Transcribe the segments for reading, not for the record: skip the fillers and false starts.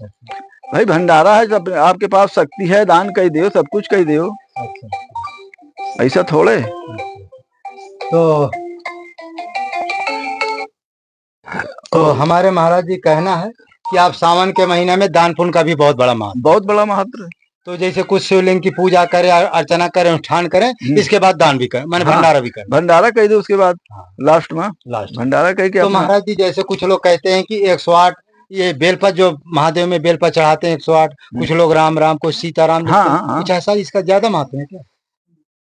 अच्छा भाई भंडारा है, जब आपके पास शक्ति है दान कही दो, सब कुछ कही दो, अच्छा। ऐसा थोड़े। तो हमारे महाराज जी कहना है कि आप सावन के महीने में दान पुण्य का भी बहुत बड़ा महत्व, बहुत बड़ा महत्व है। तो जैसे कुछ शिवलिंग की पूजा करें, अर्चना करें, अनुष्ठान करें, इसके बाद दान भी करें, माने भंडारा भी करें। भंडारा कह दो उसके बाद लास्ट में भंडारा कह के। तो महाराज जी जैसे कुछ लोग कहते हैं कि 108 ये बेलपत जो महादेव में बेलपत चढ़ाते हैं 108, कुछ लोग राम राम, कुछ सीताराम, कुछ ऐसा, इसका ज्यादा महत्व है क्या?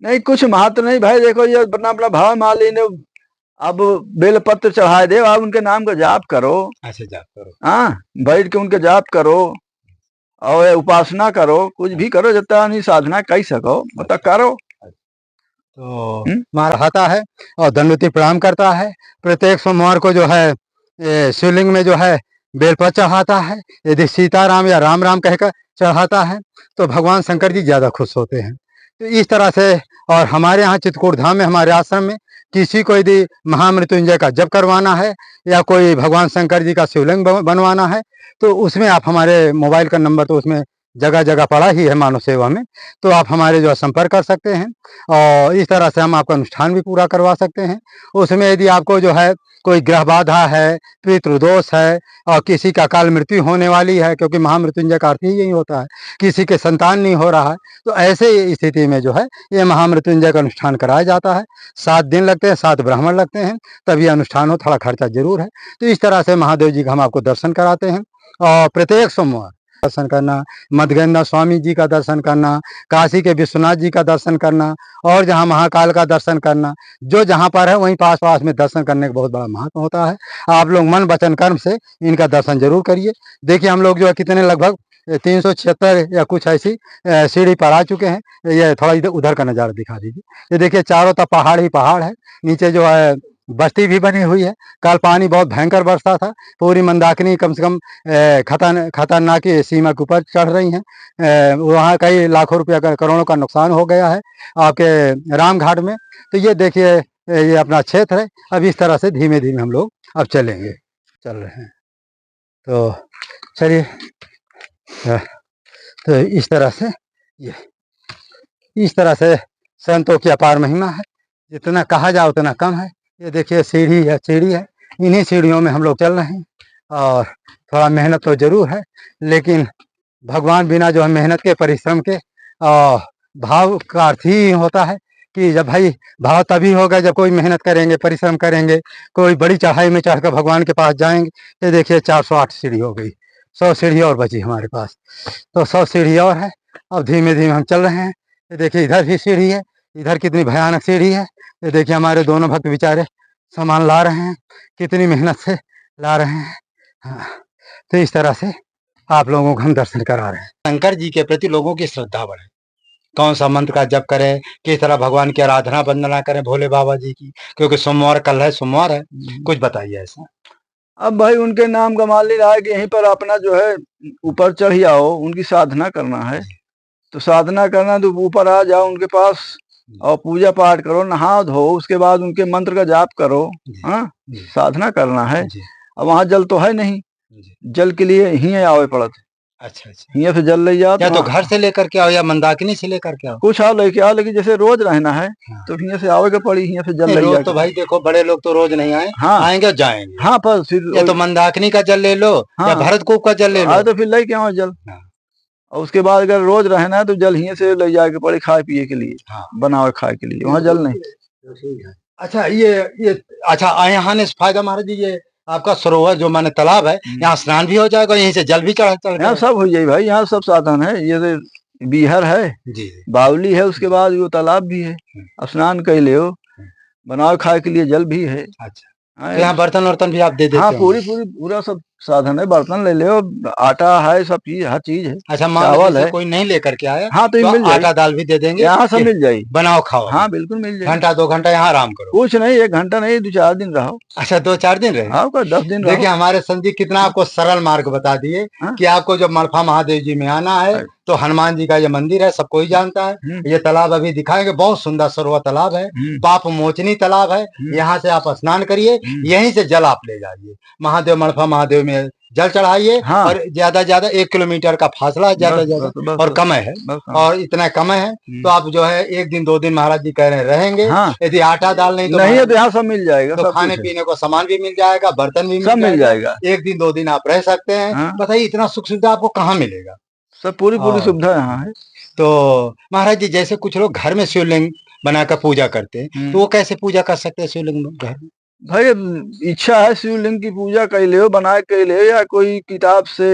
नहीं, कुछ महत्व नहीं भाई। देखो ये अपना अपना भाव माली ने अब बेलपत्र चढ़ाए दे, आप उनके नाम का जाप करो। अच्छा, जाप करो। हाँ, बैठ के उनके जाप करो और उपासना करो, कुछ भी करो, जितना नहीं साधना कर सको मतलब करो। तो महाराज आता है और दंडवती प्रणाम करता है। प्रत्येक सोमवार को जो है शिवलिंग में जो है बेलपत्र चढ़ाता है। यदि सीताराम या राम राम कहकर चढ़ाता है तो भगवान शंकर जी ज्यादा खुश होते हैं। तो इस तरह से, और हमारे यहाँ चित्रकूट धाम में, हमारे आश्रम में किसी को यदि महामृत्युंजय का जप करवाना है या कोई भगवान शंकर जी का शिवलिंग बनवाना है तो उसमें आप हमारे मोबाइल का नंबर तो उसमें जगह जगह पड़ा ही है मानव सेवा में, तो आप हमारे जो है संपर्क कर सकते हैं और इस तरह से हम आपका अनुष्ठान भी पूरा करवा सकते हैं। उसमें यदि आपको जो है कोई ग्रह बाधा है, पितृदोष है और किसी का काल मृत्यु होने वाली है, क्योंकि महामृत्युंजय का अर्थ ही यही होता है, किसी के संतान नहीं हो रहा है, तो ऐसे स्थिति में जो है ये महामृत्युंजय का अनुष्ठान कराया जाता है। 7 दिन लगते हैं, 7 ब्राह्मण लगते हैं, तब ये अनुष्ठान हो, थोड़ा खर्चा जरूर है। तो इस तरह से महादेव जी का हम आपको दर्शन कराते हैं और प्रत्येक सोमवार दर्शन करना, मधगंगा स्वामी जी का दर्शन करना, काशी के विश्वनाथ जी का दर्शन करना और जहाँ महाकाल का दर्शन करना, जो जहाँ पर है वहीं पास पास में दर्शन करने का बहुत बड़ा महत्व होता है। आप लोग मन वचन कर्म से इनका दर्शन जरूर करिए। देखिए हम लोग जो है कितने लगभग 376 या कुछ ऐसी सीढ़ी पर आ चुके हैं। ये थोड़ा इधर उधर का नज़ारा दिखा दीजिए। ये देखिए चारों तरफ पहाड़ ही पहाड़ है, नीचे जो है बस्ती भी बनी हुई है। कल पानी बहुत भयंकर बरसा था, पूरी मंदाकिनी कम से कम खतरनाक की सीमा के ऊपर चढ़ रही हैं। वहाँ कई लाखों रुपया का, करोड़ों का नुकसान हो गया है आपके रामघाट में। तो ये देखिए ये अपना क्षेत्र है। अब इस तरह से धीमे धीमे हम लोग अब चल रहे हैं। तो चलिए, तो इस तरह से ये इस तरह से संतों की अपार महिमा है, जितना कहा जाए उतना कम है। ये देखिए सीढ़ी है, इन्हीं सीढ़ियों में हम लोग चल रहे हैं और थोड़ा मेहनत तो जरूर है, लेकिन भगवान बिना जो है मेहनत के, परिश्रम के और भाव का अर्थ ही होता है कि जब भाई भाव तभी होगा जब कोई मेहनत करेंगे, परिश्रम करेंगे, कोई बड़ी चढ़ाई में चढ़कर भगवान के पास जाएंगे। ये देखिए 408 सीढ़ी हो गई, 100 सीढ़ी और बची हमारे पास, तो 100 सीढ़ी और है। अब धीमे धीमे हम चल रहे हैं। ये देखिए इधर भी सीढ़ी है, इधर कितनी भयानक सीढ़ी है। ये देखिए हमारे दोनों भक्त बेचारे सामान ला रहे हैं, कितनी मेहनत से ला रहे हैं। हाँ, तो इस तरह से आप लोगों को हम दर्शन करा रहे हैं। शंकर जी के प्रति लोगों की श्रद्धा बढ़े, कौन सा मंत्र का जप करें, किस तरह भगवान की आराधना वंदना करें, भोले बाबा जी की, क्योंकि सोमवार कल है, सोमवार है, कुछ बताइए ऐसा। अब भाई उनके नाम का मान रहा है कि यहीं पर अपना जो है ऊपर चढ़ जाओ, उनकी साधना करना है तो साधना करना, तो ऊपर आ जाओ उनके पास और पूजा पाठ करो, नहा धो, उसके बाद उनके मंत्र का जाप करो। हाँ, साधना करना है। अब वहाँ जल तो है नहीं, जल के लिए ही आओ पड़त। अच्छा, यहाँ से जल ले जाओ, या तो घर से लेकर के आओ या मंदाकिनी से लेकर के आओ, कुछ आओ लेके आओ, लेकिन जैसे रोज रहना है तो यहाँ से आओगे पड़ी, यहाँ से जल ले जाओ। तो भाई देखो बड़े लोग तो रोज नहीं आए, हाँ आएंगे जाएंगे। हाँ, पर फिर या तो मंदाकिनी का जल ले लो या भरतकूप का जल ले लो, तो फिर लेके आओ जल। और उसके बाद अगर रोज रहना है तो जल यहीं से ले जाके पड़े, खाए पिए के लिए, बनाओ खाए के लिए, वहाँ जल नहीं। अच्छा, ये अच्छा, यहाँ ने फायदा महाराज जी, ये आपका सरोवर जो माने तालाब है, यहाँ स्नान भी हो जाएगा, यहीं से जल भी चढ़ यहाँ सब हो जाए भाई, यहाँ सब साधन है। ये बीहर है जी, बावली है, उसके बाद वो तालाब भी है, स्नान कर ले, बनाओ खाए के लिए जल भी है। अच्छा, तो यहाँ बर्तन वर्तन भी आप दे देते? हाँ, पूरा सब साधन है, बर्तन ले लो, आटा है, सब चीज, हर चीज है। अच्छा, चावल है, कोई नहीं लेकर के आया हाँ तो मिल जाए, आटा दाल भी दे देंगे, यहाँ सब मिल जाए, बनाओ खाओ। हाँ बिल्कुल मिल जाए, घंटा 2 घंटा यहाँ आराम करो। कुछ नहीं, 1 घंटा नहीं, 2-4 दिन रहो। अच्छा, 2-4 दिन रहे? हाँ, 10 दिन रहो। देखिए हमारे संत जी कितना आपको सरल मार्ग बता दिए कि आपको जब मड़फा महादेव जी में आना है तो हनुमान जी का ये मंदिर है, सबको ही जानता है। ये तालाब अभी दिखाएंगे, बहुत सुंदर सरोवर तालाब है, पाप मोचनी तालाब है। यहाँ से आप स्नान करिए, यहीं से जल आप ले जाइए, महादेव मड़फा महादेव में जल चढ़ाइए हाँ। और ज्यादा 1 किलोमीटर का फासला है, ज्यादा और कम है, और इतना कम है तो आप जो है 1 दिन 2 दिन महाराज जी कह रहे हैं रहेंगे। हाँ। यदि आटा दाल नहीं तो नहीं है तो यहाँ सब मिल जाएगा, तो सब खाने पीने को सामान भी मिल जाएगा, बर्तन भी सब मिल जाएगा। 1 दिन 2 दिन आप रह सकते हैं। हाँ। बताइए इतना सुख सुविधा आपको कहाँ मिलेगा? सब पूरी सुविधा यहाँ है। तो महाराज जी जैसे कुछ लोग घर में शिवलिंग बनाकर पूजा करते हैं, तो वो कैसे पूजा कर सकते हैं शिवलिंग में घर में? भाई इच्छा है शिवलिंग की पूजा कर ले, बना के ले, या कोई किताब से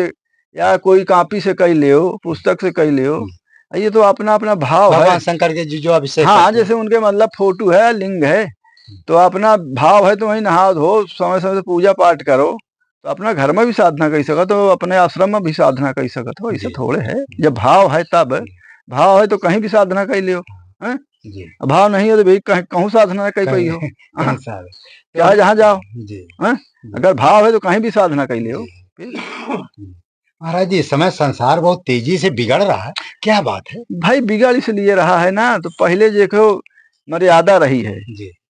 या कोई कॉपी से कर ले, पुस्तक से कर ले, ये तो अपना अपना भाव है। भगवान शंकर के जो अभिषेक हाँ, जैसे उनके मतलब फोटो है, लिंग है, तो अपना भाव है तो वही नहा धो समय समय से पूजा पाठ करो, तो अपना घर में भी साधना कर सकत हो, अपने आश्रम में भी साधना कर सकत हो। ऐसा थोड़े है, जब भाव है तब, भाव है तो कहीं भी साधना कर लियो। भाव नहीं है तो भाई कहूँ साधना कर पाई हो, चाहे जहाँ जाओ। अगर भाव है तो कहीं भी साधना कर लियो। महाराज जी इस समय संसार बहुत तेजी से बिगड़ रहा है, क्या बात है? भाई बिगड़ इसलिए रहा है ना, तो पहले देखो मर्यादा रही है,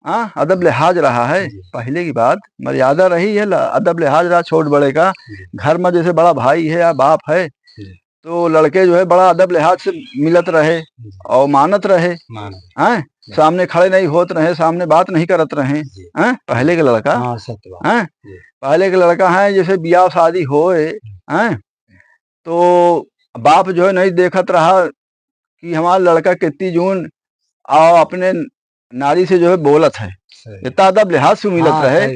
हाँ, अदब लिहाज रहा है। पहले की बात मर्यादा रही है, अदब लिहाज रहा छोट बड़े का। घर में जैसे बड़ा भाई है या बाप है तो लड़के जो है बड़ा अदब लिहाज से मिलत रहे और मानत रहे, हैं, सामने खड़े नहीं होत रहे, सामने बात नहीं करत रहे, हैं। पहले के लड़का, हैं, पहले के लड़का है जैसे ब्याह शादी होए, हैं, तो बाप जो है नहीं देखत रहा कि हमारा लड़का कितनी जून और अपने नारी से जो है बोलत है, इतना अदब लिहाज से मिलत रहे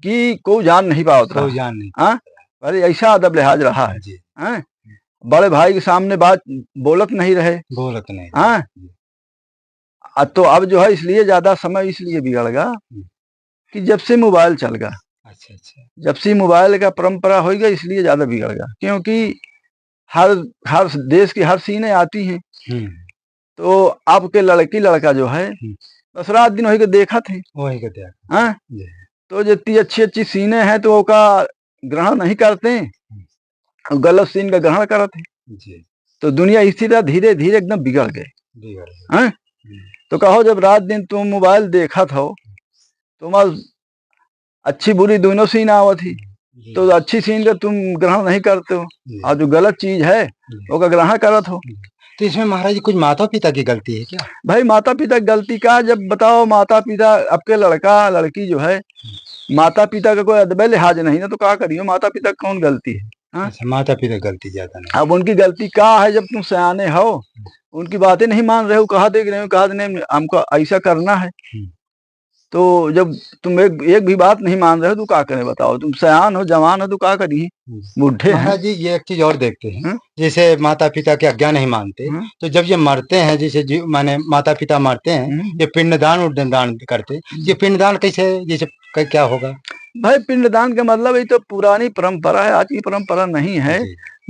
कि कोई जान नहीं पावत रहा। अरे ऐसा अदब लिहाज रहा है, हैं। बड़े भाई के सामने बात बोलत नहीं रहे, हाँ। तो अब जो है इसलिए ज्यादा समय इसलिए बिगड़ गया कि जब से मोबाइल चल गया, जब से मोबाइल का परंपरा हो गया इसलिए ज्यादा बिगड़ गया, क्योंकि हर देश की हर सीने आती हैं, तो अब के लड़की लड़का जो है बस रात दिन वही के देखा थे, हाँ। तो जितनी अच्छी अच्छी सीने हैं तो उसका ग्रहण नहीं करते, गलत सीन का ग्रहण करते, तो दुनिया इसी तरह धीरे धीरे एकदम बिगड़ गए। तो कहो जब रात दिन तुम मोबाइल देखा था तुम अच्छी बुरी दोनों सीन आवत थी, तो अच्छी सीन का तुम ग्रहण नहीं करते हो, और जो गलत चीज है उसका ग्रहण करत हो। तो इसमें महाराज जी कुछ माता पिता की गलती है क्या? भाई माता पिता की गलती का, जब बताओ माता पिता, अब के लड़का लड़की जो है माता पिता का कोई अदब लिहाज नहीं ना, तो क्या करियो, माता पिता कौन गलती है? अच्छा, माता पिता गलती ज्यादा नहीं। अब उनकी गलती क्या है, जब तुम सयाने हो उनकी बातें नहीं मान रहे हो, कहा देख रहे हो, कहा नहीं हमको ऐसा करना है, तो जब तुम एक भी बात नहीं मान रहे हो तो क्या करें बताओ? तुम सयान हो, जवान हो, तो क्या करिए, बुढ़े हैं। जी ये एक चीज और देखते हैं, जैसे माता पिता की आज्ञा नहीं मानते, तो जब ये मरते हैं, जैसे माने माता पिता मरते हैं, ये पिंडदान उद्दान करते, ये पिंडदान कैसे, जैसे क्या होगा? भाई पिंडदान का मतलब ये तो पुरानी परंपरा है, आज की परंपरा नहीं है।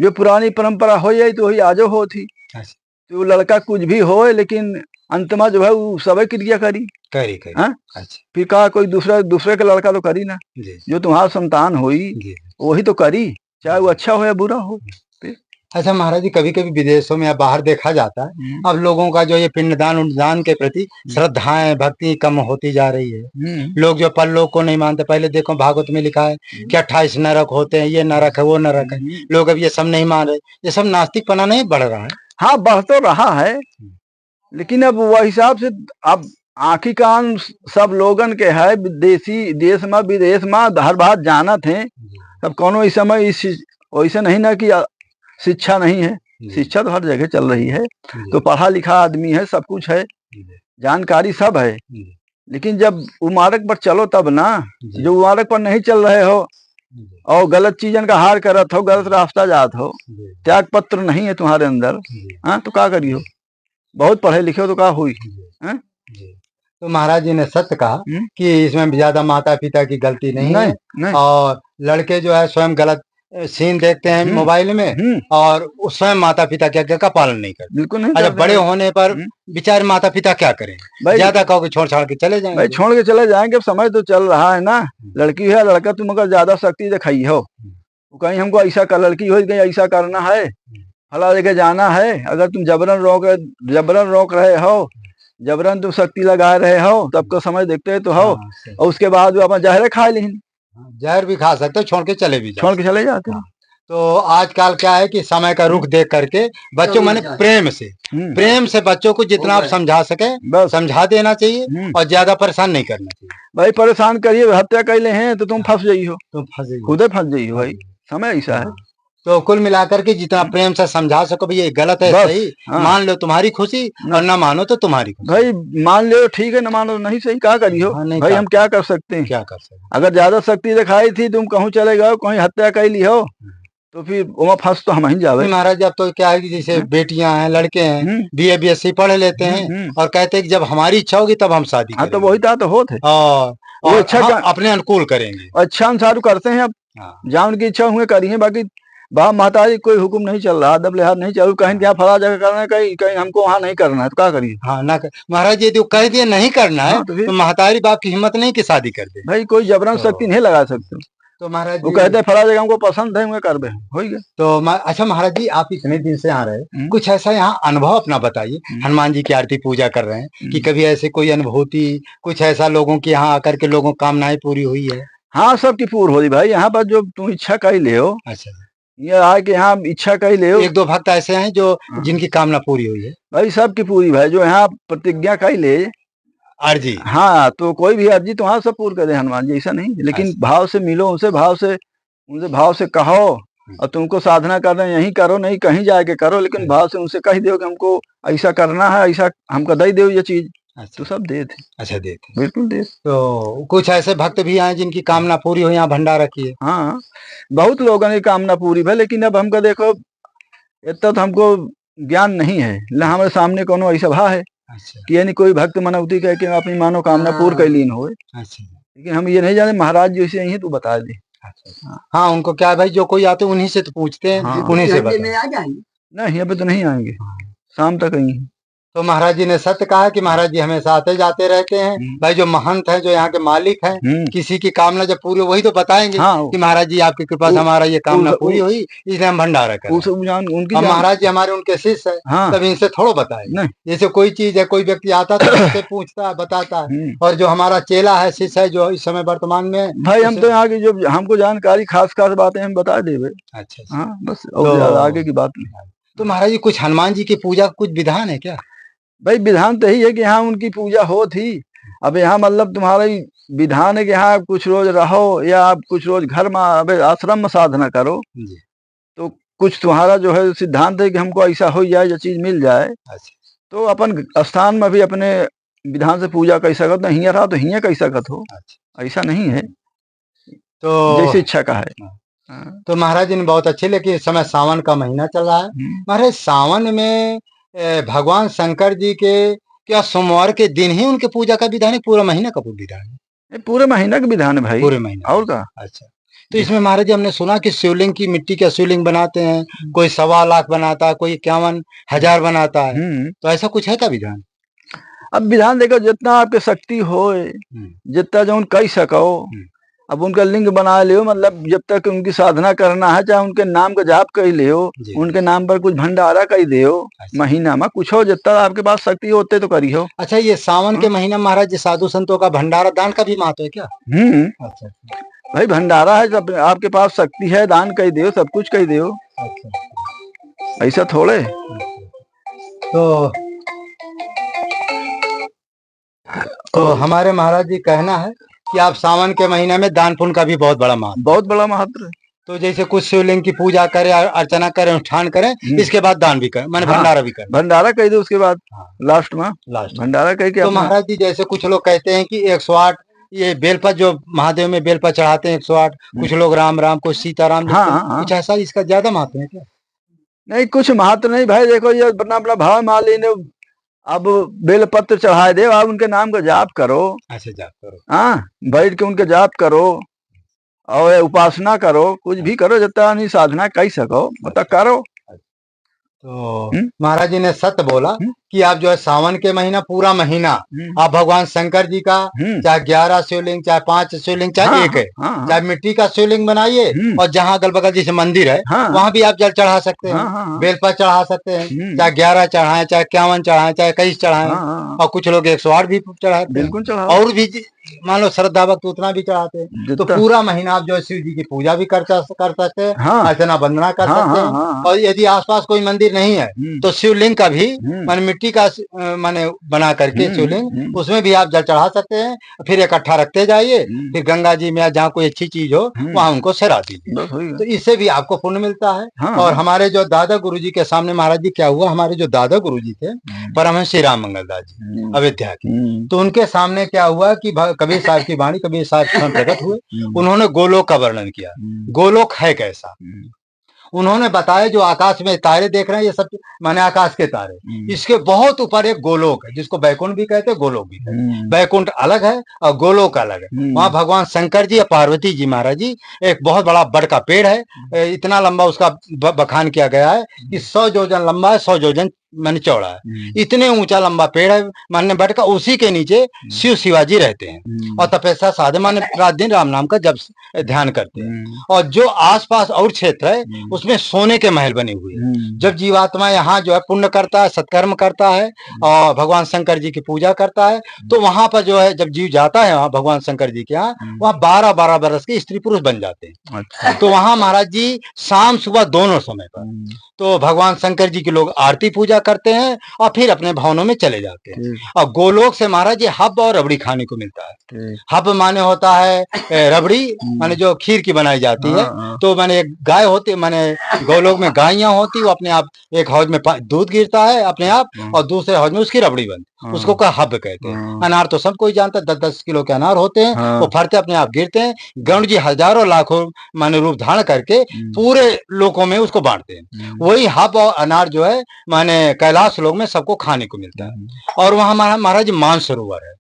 जो पुरानी परंपरा हो यही तो वही आजो हो थी, तो लड़का कुछ भी हो लेकिन अंत में जो है वो सब क्रिया करी। अच्छा। फिर कहा कोई दूसरे का लड़का तो करी ना, जो तुम्हारा संतान हुई वही तो करी, चाहे वो अच्छा हो या बुरा हो। अच्छा महाराज जी कभी कभी विदेशों में या बाहर देखा जाता है अब लोगों का जो ये पिंडदान उद्दान के प्रति श्रद्धाएं भक्ति कम होती जा रही है। लोग जो परलोक को नहीं मानते, पहले देखो भागवत में लिखा है कि 28 नरक होते हैं, ये नरक है वो नरक है, लोग अब ये सब नहीं मान रहे, ये सब नास्तिकपना नहीं बढ़ रहा है? हाँ बढ़ तो रहा है, लेकिन अब वह हिसाब से अब आखिर कान सब लोगन के है, देशी देश में विदेश में हर बात जाना थे, तब कौनो इस समय वैसे नहीं ना कि शिक्षा नहीं है, शिक्षा तो हर जगह चल रही है, तो पढ़ा लिखा आदमी है, सब कुछ है, जानकारी सब है, लेकिन जब वो मार्ग पर चलो तब ना, जो मार्ग पर नहीं चल रहे हो और गलत चीजन का हार करत हो, गलत रास्ता जात हो, त्याग पत्र नहीं है तुम्हारे अंदर, हाँ, तो क्या करियो? बहुत पढ़े लिखे हो तो क्या हुई? तो महाराज जी ने सत्य कहा कि इसमें ज्यादा माता पिता की गलती नहीं है, और लड़के जो है स्वयं गलत सीन देखते हैं मोबाइल में और स्वयं माता पिता की आज्ञा का पालन नहीं करते, बिल्कुल नहीं। अच्छा, बड़े होने पर बेचारे माता पिता क्या करें? ज्यादा कहोगे छोड़ छाड़ के चले जाएंगे। भाई छोड़ के चले जाएंगे, समय तो चल रहा है ना, लड़की है लड़का, तुम अगर ज्यादा शक्ति दिखाई हो, कहीं हमको ऐसा कर, लड़की हो गई ऐसा करना है, फला जगह जाना है, अगर तुम जबरन रोक रहे हो, जबरन तुम शक्ति लगा रहे हो, तब का समय देखते तो हो, और उसके बाद वो अपन जहर खा ली, जहर भी खा सकते हो, छोड़ के चले जाते हो। तो आजकल क्या है कि समय का रुख देख करके बच्चों मैंने प्रेम से बच्चों को जितना आप समझा सके बस समझा देना चाहिए और ज्यादा परेशान नहीं करना चाहिए। भाई परेशान करिए, हत्या कैले हैं तो तुम फंस जाइयो, तुम फंसे खुदे फंस जाइयो भाई, समय ऐसा है। तो कुल मिलाकर के जितना प्रेम से समझा सको भाई ये गलत है बस, सही, हाँ। मान लो तुम्हारी खुशी और ना मानो तो तुम्हारी खुशी। भाई मान लो ठीक है, न मानो नहीं सही, क्या करियो हाँ, नहीं भाई, हम क्या कर सकते हैं? क्या कर सकते। अगर ज्यादा शक्ति दिखाई थी, तुम कहूँ चले गए, कहीं हत्या कर ली हो, तो फिर वहाँ फंस तो हम ही जावे। महाराज अब तो क्या है कि जैसे बेटियां हैं लड़के हैं बीए बीएससी पढ़ लेते हैं और कहते हैं कि जब हमारी इच्छा होगी तब हम शादी हाँ, तो करेंगे। वही तो होत है, और इच्छा हम अपने अनुकूल करेंगे, अच्छा अनुसार करते हैं। अब जहाँ उनकी इच्छा हुए करिए, बाकी बाप महतारी कोई हुक्म नहीं चल रहा, अदब लिहाज नहीं चल, कहीं क्या फला जगह करना है, कहीं कहीं हमको वहाँ नहीं करना है, तो क्या करिए? हाँ ना महाराज यदि कह दिए नहीं करना है तो महतारी बाप की हिम्मत नहीं कि शादी कर दे, भाई कोई जबरन शक्ति नहीं लगा सकते। तो महाराज वो कहते हैं फला जगह हमको पसंद है, कर दे, हो गया। तो अच्छा महाराज जी आप इतने दिन से आ रहे हैं, कुछ ऐसा यहाँ अनुभव अपना बताइए। हनुमान जी की आरती पूजा कर रहे हैं कि कभी ऐसे कोई अनुभूति, कुछ ऐसा लोगों की यहाँ आकर के लोगों कामनाएं पूरी हुई है? हाँ, सबकी पूरी हो रही भाई, यहाँ पर जो तुम इच्छा कर ले हो। अच्छा, ये आके यहाँ इच्छा कर ले हो। एक दो भक्त ऐसे हैं जो जिनकी कामना पूरी हुई है? भाई सबकी पूरी भाई, जो यहाँ प्रतिज्ञा कर ले अर्जी, हाँ, तो कोई भी अर्जी तो हाँ सब पूर्ण करे हनुमान जी, ऐसा नहीं, लेकिन भाव से मिलो उनसे, भाव से कहो, और तुमको साधना करना यही करो, नहीं कहीं जाके करो, लेकिन भाव से उनसे कह दो कि हमको ऐसा करना है, ऐसा हमको दे दो ये चीज। तो सब दे थे। अच्छा, दे थे, बिल्कुल दे। तो कुछ ऐसे भक्त भी आए जिनकी कामना पूरी हो, यहाँ भंडारा किए? हाँ, बहुत लोगों की कामना पूरी है, लेकिन अब हमको देखो इतना तो हमको ज्ञान नहीं है, हमारे सामने कोनो ऐसा भा है कि यानी कोई भक्त मनौती कह के अपनी मानो कामना पूर्ण कर लीन हो। लेकिन हम ये नहीं जाने महाराज जी ऐसे ही तू बता दे। हाँ, उनको क्या भाई, जो कोई आते उन्हीं से तो पूछते हैं, उन्हीं से नहीं, अभी तो नहीं आएंगे, शाम तक आएंगे। तो महाराज जी ने सत्य कहा कि महाराज जी हमेशा आते जाते रहते हैं। भाई जो महंत है, जो यहाँ के मालिक हैं, किसी की कामना जब पूरी वही तो बताएंगे कि महाराज जी आपकी कृपा से हमारा ये कामना पूरी हुई, इसलिए हम भंडारा करें। अब महाराज जी हमारे उनके शिष्य है, तब इनसे थोड़ा बताएंगे। जैसे कोई चीज है, कोई व्यक्ति आता तो उससे पूछता है, बताता है, और जो हमारा चेला है, शिष्य है, जो इस समय वर्तमान में, भाई हम तो यहाँ की जो हमको जानकारी खास खास बातें हम बता देवे। अच्छा, हाँ, बस आगे की बात नहीं। तो महाराज जी कुछ हनुमान जी की पूजा कुछ विधान है क्या? भाई विधान तो यही है कि यहाँ उनकी पूजा हो थी। अब यहाँ मतलब तुम्हारा विधान है कि यहाँ कुछ रोज रहो, या आप कुछ रोज घर में आश्रम में साधना करो, तो कुछ तुम्हारा जो है सिद्धांत है कि हमको ऐसा हो जाए, जो चीज मिल जाए। तो अपन स्थान में भी अपने विधान से पूजा कर सकत, हिया रहा तो हिया कर सकत हो, ऐसा नहीं है, तो जैसे इच्छा का है। तो महाराज जी ने बहुत अच्छे, लेकिन इस समय सावन का महीना चल रहा है महाराज, सावन में भगवान शंकर जी के क्या सोमवार के दिन ही उनके पूजा का विधान है, पूरा महीना का विधान है? पूरे महीना का विधान है भाई, पूरे महीना और का। अच्छा, तो इसमें महाराज जी हमने सुना कि शिवलिंग की मिट्टी का शिवलिंग बनाते हैं, कोई 1.25 लाख बनाता है, कोई 51,000 बनाता है, तो ऐसा कुछ है का विधान? अब विधान देखो, जितना आपके शक्ति हो, जितना जो कह सको, अब उनका लिंग बना लियो, मतलब जब तक उनकी साधना करना है, चाहे उनके नाम का जाप कर लियो, उनके नाम पर कुछ भंडारा कर दियो, महीना में कुछ हो, जितना आपके पास शक्ति होते तो करियो। अच्छा, ये सावन के महीना महाराज जी साधु संतों का भंडारा दान का भी महत्व है क्या? अच्छा, भाई भंडारा है, जब आपके पास शक्ति है, दान कर दियो, सब कुछ कर दियो। अच्छा, ऐसा थोड़े। तो हमारे महाराज जी कहना है कि आप सावन के महीने में दान पुण्य का भी बहुत बड़ा महत्व है। तो जैसे कुछ शिवलिंग की पूजा करें, अर्चना करें, अनुष्ठान करें, इसके बाद दान भी करें, मैंने भंडारा भी करें, भंडारा कह दो, उसके बाद लास्ट भंडारा कह के। तो महाराज जी जैसे कुछ लोग कहते हैं कि 108 ये बेलपत जो महादेव में बेलपत चढ़ाते हैं 108, कुछ लोग राम राम, कुछ सीताराम, कुछ ऐसा, इसका ज्यादा महत्व है क्या? नहीं, कुछ महत्व नहीं भाई, देखो ये अपना अपना भाव मान लेने, अब बेलपत्र चढ़ाए दे, आप उनके नाम का जाप करो। अच्छा, जाप करो, हाँ, बैठ के उनके जाप करो और उपासना करो, कुछ भी करो, जितना नहीं साधना कर सको मतलब करो। तो महाराज जी ने सत्य बोला कि आप जो है सावन के महीना पूरा महीना आप भगवान शंकर जी का चाहे 11 शिवलिंग, चाहे 5 शिवलिंग, चाहे एक है, चाहे मिट्टी का शिवलिंग बनाइए और जहाँ अगल बगल जैसे मंदिर है वहां भी आप जल चढ़ा सकते हैं, बेलपत्र चढ़ा सकते हैं, चाहे 11 चढ़ाएं, चाहे 51 चढ़ाएं, चाहे 21 चढ़ाएं, और कुछ लोग 108 भी चढ़ाते हैं, और भी मान लो श्रद्धा भक्त उतना भी चढ़ाते हैं। तो पूरा महीना आप जो है शिव जी की पूजा भी कर सकते हैं, अर्चना वंदना कर सकते हैं। और यदि आसपास कोई मंदिर नहीं है तो शिवलिंग का भी माने मिट्टी का माने बना करके शिवलिंग, उसमें भी आप जल चढ़ा सकते हैं, फिर इकट्ठा रखते जाइए, फिर गंगा जी में जहाँ कोई अच्छी चीज हो वहां उनको सरा दीजिए, तो इससे भी आपको पुण्य मिलता है। और हमारे जो दादा गुरु जी के सामने महाराज जी क्या हुआ, हमारे जो दादा गुरु जी थे परमहंस श्री राम मंगल दास जी अयोध्या के, तो उनके सामने क्या हुआ कि कबीर साहब की वाणी कबीर साहब प्रकट हुए, उन्होंने गोलोक का वर्णन किया। गोलोक है कैसा, उन्होंने बताया जो आकाश में तारे देख रहे हैं ये सब माने आकाश के तारे, इसके बहुत ऊपर एक गोलोक है जिसको बैकुंठ भी कहते हैं, गोलोक भी कहते हैं। बैकुंठ अलग है और गोलोक अलग है। वहाँ भगवान शंकर जी और पार्वती जी महाराज जी, एक बहुत बड़ा बड़ का पेड़ है, इतना लंबा उसका बखान किया गया है कि 100 योजन लंबा है, 100 योजन मैंने चौड़ा है, इतने ऊंचा लंबा पेड़ है मान्य बट का, उसी के नीचे शिव शिवाजी रहते हैं और तपस्या साधे माने रात दिन राम नाम का जब ध्यान करते हैं। और जो आसपास और क्षेत्र है उसमें सोने के महल बने हुए हैं। जब जीवात्मा यहाँ जो है पुण्य करता है, सत्कर्म करता है और भगवान शंकर जी की पूजा करता है, तो वहां पर जो है जब जीव जाता है वहाँ भगवान शंकर जी के यहाँ, वहाँ 12-12 बरस के स्त्री पुरुष बन जाते हैं। अच्छा। तो वहां महाराज जी शाम सुबह दोनों समय पर तो भगवान शंकर जी के लोग आरती पूजा करते हैं और फिर अपने भवनों में चले जाते हैं। और गोलोक से महाराज ये हब और रबड़ी खाने को मिलता है। हब माने होता है रबड़ी, माने जो खीर की बनाई जाती है। तो माने एक गाय होती, माने गोलोक में गायें होती, वो अपने आप एक हौज में दूध गिरता है अपने आप, और दूसरे हौज में उसकी रबड़ी बनती, उसको का हब कहते हैं। अनार तो सब कोई जानता है, 10-10 किलो के अनार होते हैं, वो फरते अपने आप गिरते हैं। गरुड़ जी हजारों लाखों माने रूप धारण करके पूरे लोकों में उसको बांटते हैं। वही हब और अनार जो है माने कैलाश लोक में सबको खाने को मिलता है। और वहां महाराज मानसरोवर है,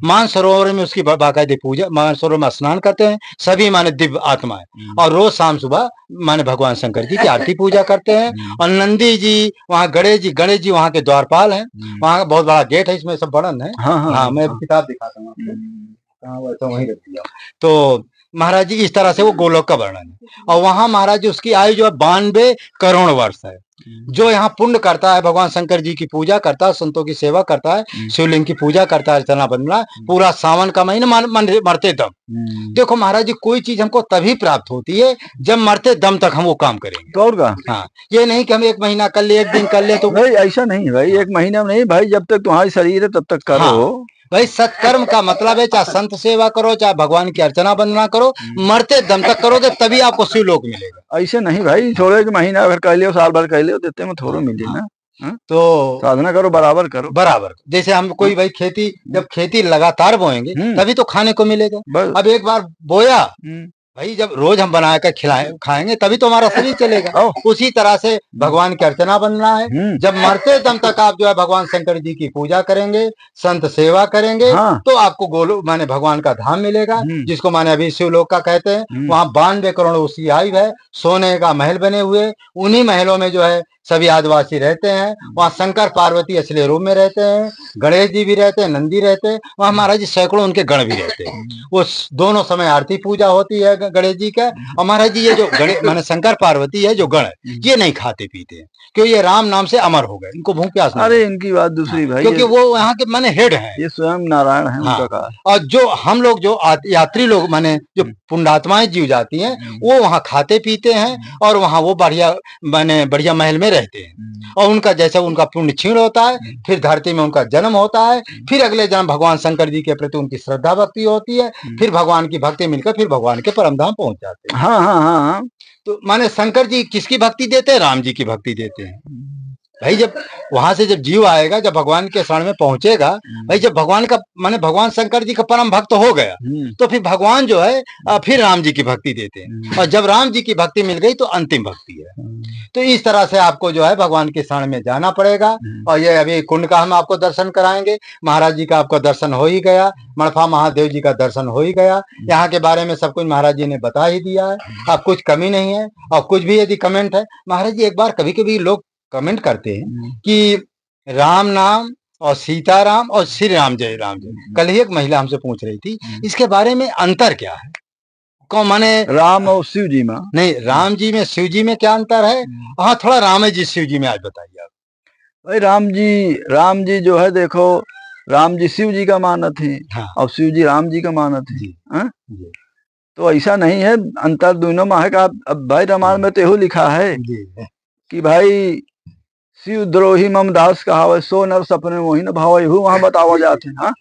मानसरोवर में उसकी बाकायदे पूजा, मानसरोवर में स्नान करते हैं सभी माने दिव्य आत्माएं, और रोज शाम सुबह माने भगवान शंकर जी की आरती पूजा करते हैं। और नंदी जी वहाँ, गणेश जी वहाँ के द्वारपाल हैं, वहाँ बहुत बड़ा गेट है, इसमें सब वर्णन है। हाँ मैं किताब दिखाता हूँ आपको, वहीं रख दिया। तो महाराज जी इस तरह से वो गोलोक का वर्णन है। और वहां महाराज जी उसकी आयु जो है 92 करोड़ वर्ष है। जो यहाँ पुण्य करता है, भगवान शंकर जी की पूजा करता है, संतों की सेवा करता है, शिवलिंग की पूजा करता है, अर्चना बंदना, पूरा सावन का महीना मरते दम। देखो महाराज जी कोई चीज हमको तभी प्राप्त होती है जब मरते दम तक हम वो काम करेंगे। तो और का हाँ, ये नहीं कि हम 1 महीना कर ले, 1 दिन कर ले, तो भाई ऐसा नहीं भाई, 1 महीना में नहीं भाई, जब तक तुम्हारी शरीर है तब तक करो। हाँ, भाई सत्कर्म का मतलब है चाहे संत सेवा करो, चाहे भगवान की अर्चना वंदना करो, मरते दम तक करोगे तभी आपको शिवलोक मिलेगा। ऐसे नहीं भाई, थोड़े के महीना अगर कर लियो, साल भर कर लियो, देते में थोड़ा मिले ना। तो साधना करो, बराबर करो, बराबर। जैसे हम कोई भाई खेती, जब खेती लगातार बोएंगे तभी तो खाने को मिलेगा। अब एक बार बोया भाई, जब रोज हम बनाकर खाएंगे तभी तो हमारा शरीर चलेगा। उसी तरह से भगवान की अर्चना बनना है। जब मरते दम तक आप जो है भगवान शंकर जी की पूजा करेंगे, संत सेवा करेंगे, तो आपको गोलोक माने भगवान का धाम मिलेगा, जिसको माने अभी शिवलोक का कहते हैं। वहाँ 92 करोड़ उसकी आयु है, सोने का महल बने हुए, उन्हीं महलों में जो है सभी आदिवासी रहते हैं। वहाँ शंकर पार्वती असली रूप में रहते हैं, गणेश जी भी रहते हैं, नंदी रहते हैं, वहाँ महाराज जी सैकड़ों उनके गण भी रहते हैं। वो दोनों समय आरती पूजा होती है गणेश जी का। और महाराज जी ये जो गणेश माने शंकर पार्वती है जो गण है, ये नहीं खाते पीते हैं, क्योंकि ये राम नाम से अमर हो गए, इनको भूख प्यास नहीं। अरे इनकी बात दूसरी भाई, क्योंकि वो यहाँ के माने हेड है, ये स्वयं नारायण है उनका कहा। और जो हम लोग जो यात्री लोग माने जो पुण्यात्माएं जीव जाती हैं, वो वहाँ खाते पीते हैं और वहाँ वो बढ़िया माने बढ़िया महल में रहते हैं। और उनका जैसा उनका पुण्य क्षीण होता है, फिर धरती में उनका जन्म होता है, फिर अगले जन्म भगवान शंकर जी के प्रति उनकी श्रद्धा भक्ति होती है, फिर भगवान की भक्ति मिलकर फिर भगवान के परम धाम पहुंच जाते हैं। हाँ हाँ हाँ। तो माने शंकर जी किसकी भक्ति देते हैं? राम जी की भक्ति देते हैं। भाई जब वहां से जब जीव आएगा, जब भगवान के शरण में पहुंचेगा, भाई जब भगवान का माने भगवान शंकर जी का परम भक्त हो गया, तो फिर भगवान जो है फिर राम जी की भक्ति देते हैं, और जब राम जी की भक्ति मिल गई तो अंतिम भक्ति है। तो इस तरह से आपको जो है भगवान के शरण में जाना पड़ेगा। और ये अभी कुंड का हम आपको दर्शन कराएंगे, महाराज जी का आपको दर्शन हो ही गया, मणफा महादेव जी का दर्शन हो ही गया, यहाँ के बारे में सब कुछ महाराज जी ने बता ही दिया है। अब कुछ कमी नहीं है, और कुछ भी यदि कमेंट है, महाराज जी एक बार कभी कभी लोग कमेंट करते हैं कि राम नाम और सीताराम और श्री राम जय राम जय। कल ही एक महिला हमसे पूछ रही थी इसके बारे में अंतर क्या है, कौन माने राम और शिव जी में? नहीं, राम जी में शिव जी में क्या अंतर है? हाँ, थोड़ा राम जी शिव जी में आज बताइए आप। भाई राम जी जो है, देखो राम जी शिव जी का मानत है। हाँ। और शिव जी राम जी का मानत है। जी। हाँ? जी। तो ऐसा नहीं है, अंतर दोनों में है। अब भाई रामायण में तो यही लिखा है जी। कि भाई शिव द्रोही मम दास कहावत, सो नर सपने मोहि न भावै, वहां बतावा जाते हैं। हाँ,